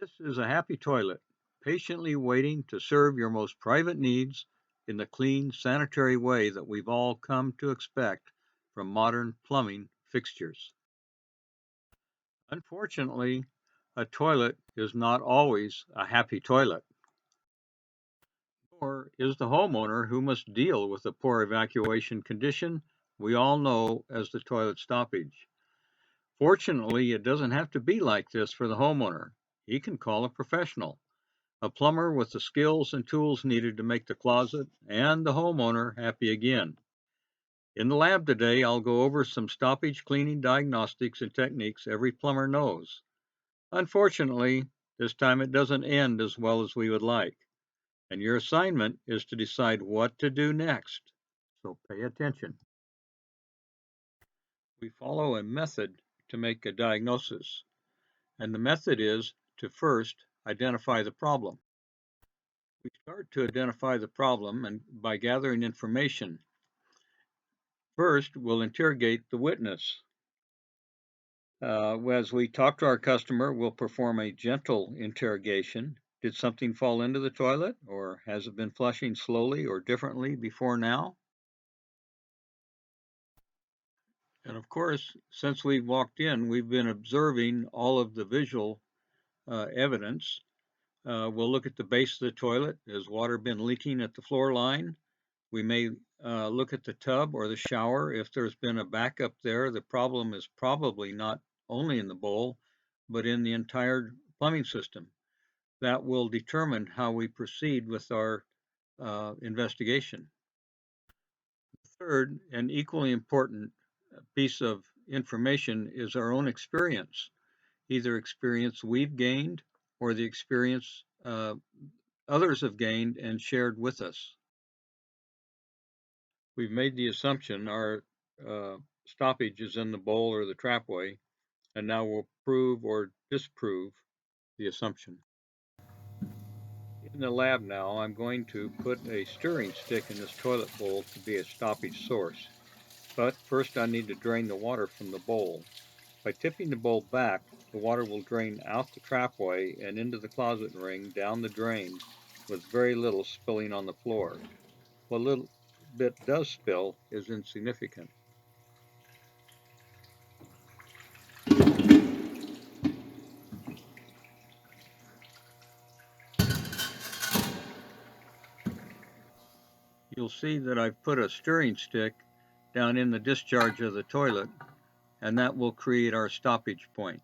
This is a happy toilet, patiently waiting to serve your most private needs in the clean, sanitary way that we've all come to expect from modern plumbing fixtures. Unfortunately, a toilet is not always a happy toilet, nor is the homeowner who must deal with the poor evacuation condition we all know as the toilet stoppage. Fortunately, it doesn't have to be like this for the homeowner. He can call a professional, a plumber with the skills and tools needed to make the closet and the homeowner happy again. In the lab today, I'll go over some stoppage cleaning diagnostics and techniques every plumber knows. Unfortunately, this time it doesn't end as well as we would like, and your assignment is to decide what to do next. So pay attention. We follow a method to make a diagnosis, and the method is to first identify the problem. We start to identify the problem and by gathering information. First, we'll interrogate the witness. As we talk to our customer, we'll perform a gentle interrogation. Did something fall into the toilet, or has it been flushing slowly or differently before now? And of course, since we've walked in, we've been observing all of the visual evidence. We'll look at the base of the toilet. Has water been leaking at the floor line? We may look at the tub or the shower. If there's been a backup there, the problem is probably not only in the bowl, but in the entire plumbing system. That will determine how we proceed with our investigation. The third and equally important piece of information is our own experience, either experience we've gained or the experience others have gained and shared with us. We've made the assumption our stoppage is in the bowl or the trapway, and now we'll prove or disprove the assumption. In the lab now, I'm going to put a stirring stick in this toilet bowl to be a stoppage source. But first I need to drain the water from the bowl. By tipping the bowl back, the water will drain out the trapway and into the closet ring down the drain with very little spilling on the floor. What little bit does spill is insignificant. You'll see that I've put a stirring stick down in the discharge of the toilet, and that will create our stoppage point.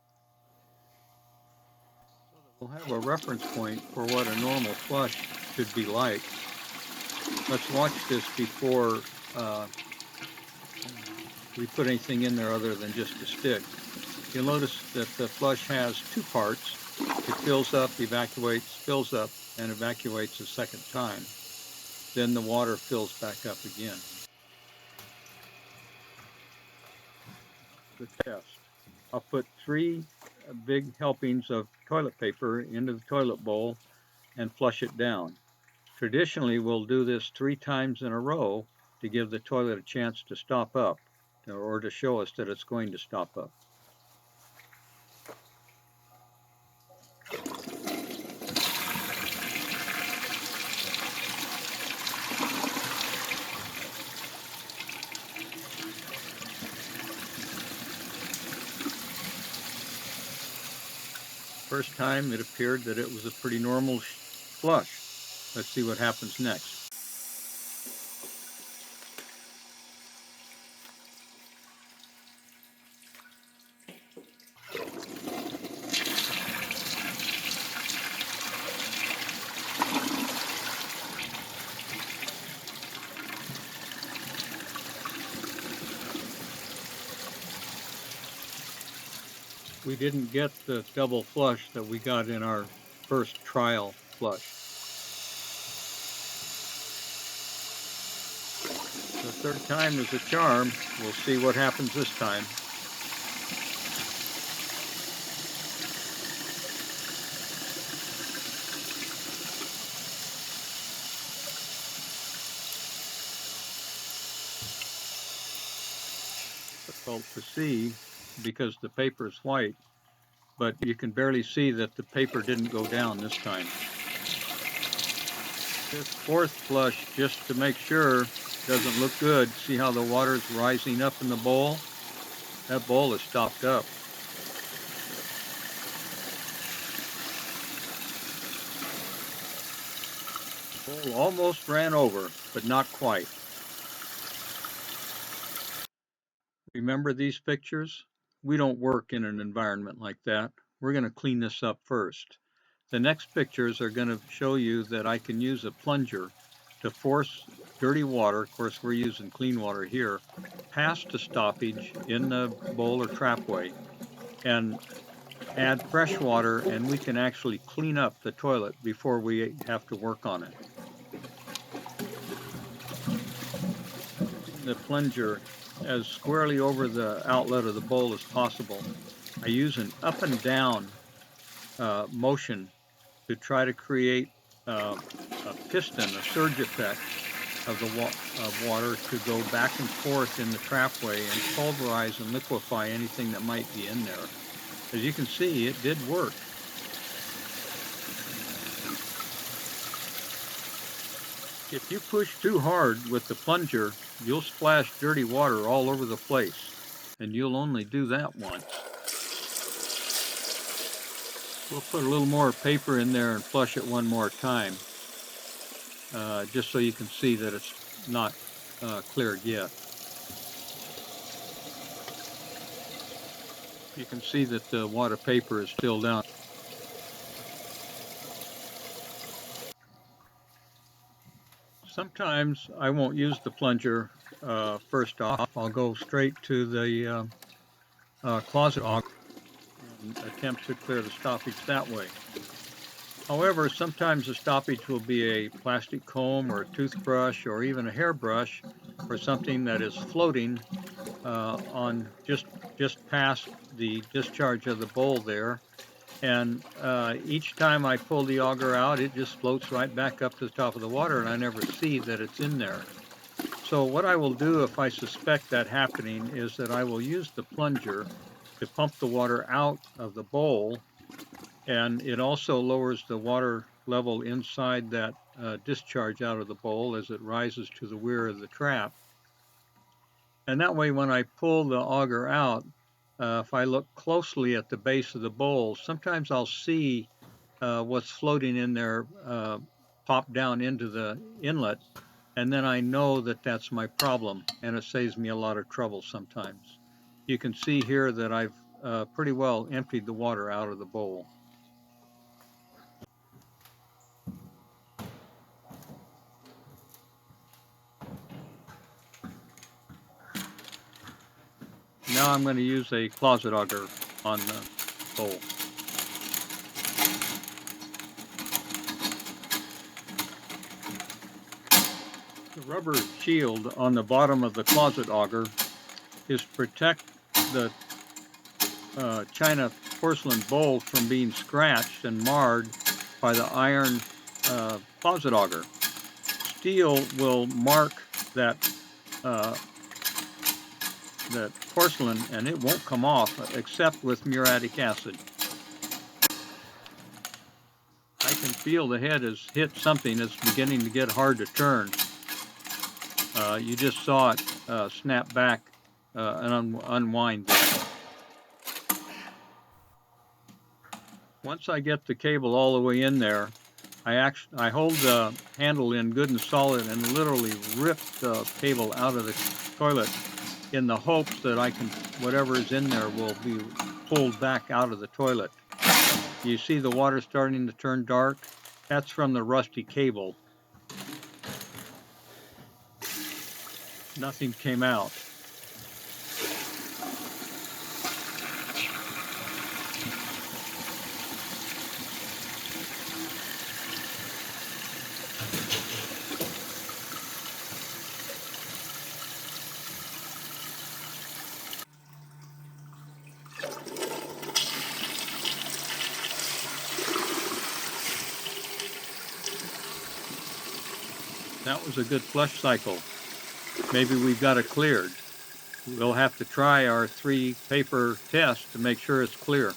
We'll have a reference point for what a normal flush should be like. Let's watch this before we put anything in there other than just a stick. You'll notice that the flush has two parts. It fills up, evacuates, fills up, and evacuates a second time. Then the water fills back up again. The test. I'll put 3 big helpings of toilet paper into the toilet bowl and flush it down. Traditionally, we'll do this 3 times in a row to give the toilet a chance to stop up or to show us that it's going to stop up. First time it appeared that it was a pretty normal flush. Let's see what happens next. We didn't get the double flush that we got in our first trial flush. The third time is a charm. We'll see what happens this time. Difficult to see because the paper is white, but you can barely see that the paper didn't go down this time. This fourth flush, just to make sure, doesn't look good. See how the water's rising up in the bowl? That bowl is stopped up. Bowl almost ran over, but not quite. Remember these pictures? We don't work in an environment like that. We're going to clean this up first. The next pictures are going to show you that I can use a plunger to force dirty water, of course we're using clean water here, past the stoppage in the bowl or trapway and add fresh water, and we can actually clean up the toilet before we have to work on it. The plunger as squarely over the outlet of the bowl as possible. I use an up and down motion to try to create a piston, a surge effect of of water to go back and forth in the trapway and pulverize and liquefy anything that might be in there. As you can see, it did work. If you push too hard with the plunger, you'll splash dirty water all over the place, and you'll only do that once. We'll put a little more paper in there and flush it one more time, just so you can see that it's not cleared yet. You can see that the water paper is still down. Sometimes I won't use the plunger first off. I'll go straight to the closet auger and attempt to clear the stoppage that way. However, sometimes the stoppage will be a plastic comb or a toothbrush or even a hairbrush or something that is floating on just past the discharge of the bowl there. And each time I pull the auger out, it just floats right back up to the top of the water, and I never see that it's in there. So what I will do if I suspect that happening is that I will use the plunger to pump the water out of the bowl, and it also lowers the water level inside that discharge out of the bowl as it rises to the weir of the trap. And that way, when I pull the auger out, if I look closely at the base of the bowl, sometimes I'll see what's floating in there pop down into the inlet, and then I know that that's my problem, and it saves me a lot of trouble sometimes. You can see here that I've pretty well emptied the water out of the bowl. Now I'm going to use a closet auger on the bowl. The rubber shield on the bottom of the closet auger is to protect the china porcelain bowl from being scratched and marred by the iron closet auger. Steel will mark that that porcelain, and it won't come off except with muriatic acid. I can feel the head has hit something that's beginning to get hard to turn. You just saw it snap back and unwind there. Once I get the cable all the way in there, I hold the handle in good and solid and literally rip the cable out of the toilet in the hopes that whatever is in there will be pulled back out of the toilet. You see the water starting to turn dark? That's from the rusty cable. Nothing came out. That was a good flush cycle. Maybe we've got it cleared. We'll have to try our 3 paper test to make sure it's clear.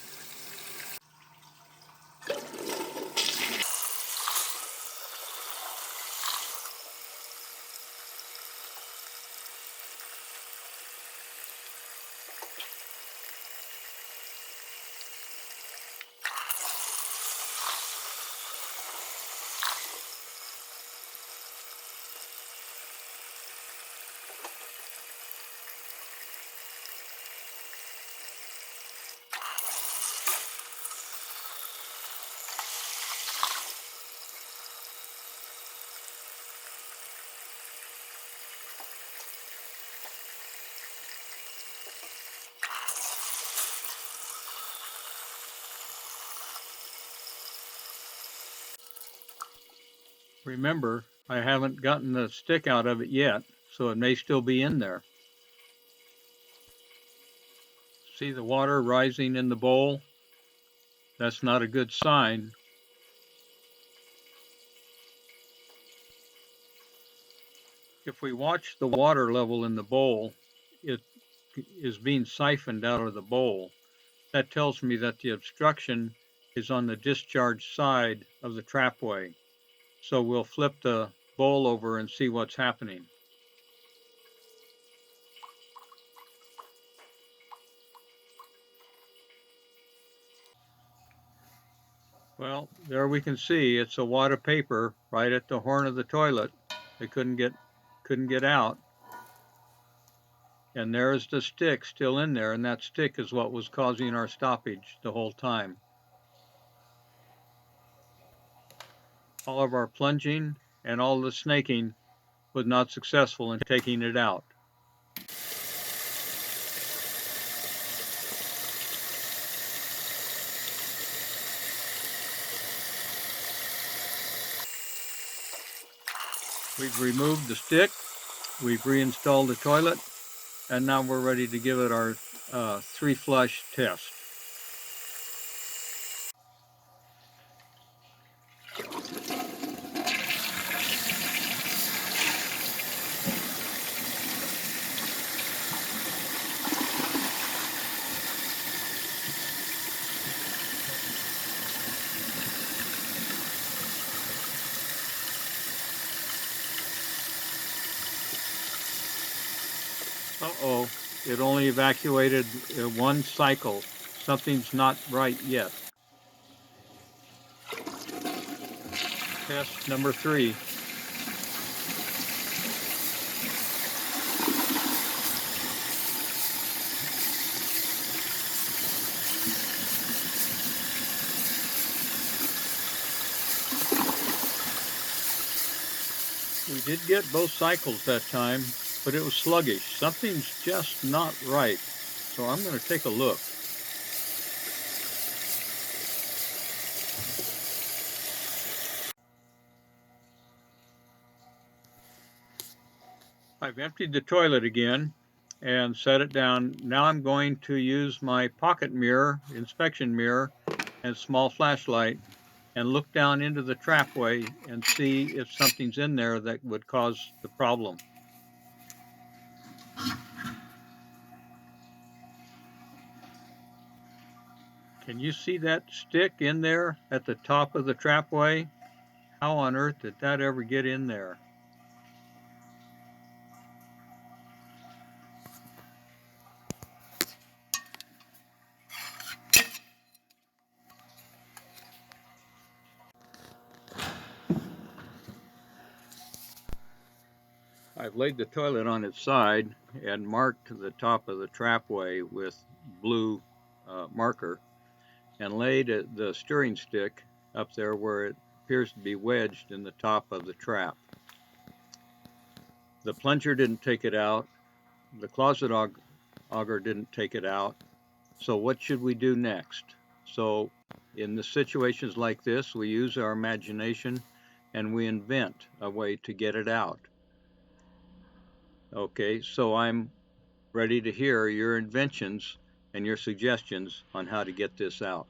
Remember, I haven't gotten the stick out of it yet, so it may still be in there. See the water rising in the bowl? That's not a good sign. If we watch the water level in the bowl, it is being siphoned out of the bowl. That tells me that the obstruction is on the discharge side of the trapway. So we'll flip the bowl over and see what's happening. Well, there we can see it's a wad of paper right at the horn of the toilet. They couldn't get out. And there's the stick still in there, and that stick is what was causing our stoppage the whole time. All of our plunging and all the snaking was not successful in taking it out. We've removed the stick, we've reinstalled the toilet, and now we're ready to give it our 3-flush test. Uh-oh, it only evacuated 1 cycle. Something's not right yet. Test number 3. We did get both cycles that time, but it was sluggish. Something's just not right. So I'm going to take a look. I've emptied the toilet again and set it down. Now I'm going to use my pocket mirror, inspection mirror, and small flashlight and look down into the trapway and see if something's in there that would cause the problem. Can you see that stick in there at the top of the trapway? How on earth did that ever get in there? I've laid the toilet on its side and marked the top of the trapway with blue marker and laid the steering stick up there where it appears to be wedged in the top of the trap. The plunger didn't take it out. The closet auger didn't take it out. So what should we do next? So in the situations like this, we use our imagination and we invent a way to get it out. Okay, so I'm ready to hear your inventions and your suggestions on how to get this out.